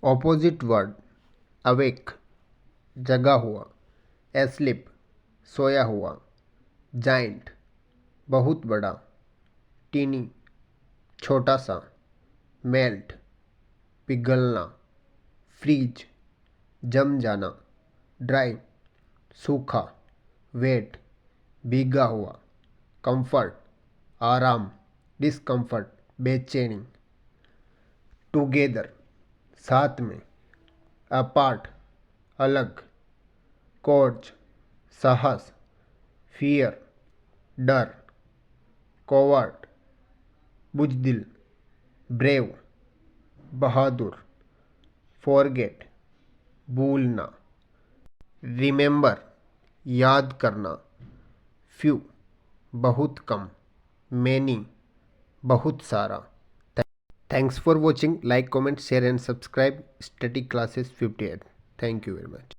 Opposite word awake जगा हुआ, एस्लिप सोया हुआ, जाइंट बहुत बड़ा, टीनी छोटा सा, मेल्ट पिघलना, फ्रीज जम जाना, ड्राई सूखा, वेट भीगा हुआ, कंफर्ट आराम, डिस्कम्फर्ट बेचैनी, टुगेदर साथ में, अपार्ट अलग, कोर्ज साहस, फियर डर, कोवर्ट बुजदिल, ब्रेव बहादुर, फॉरगेट भूलना, रिमेंबर याद करना, फ्यू बहुत कम, मैनी बहुत सारा। Thanks for watching. Like comment share and subscribe. Study classes 58. Thank you very much.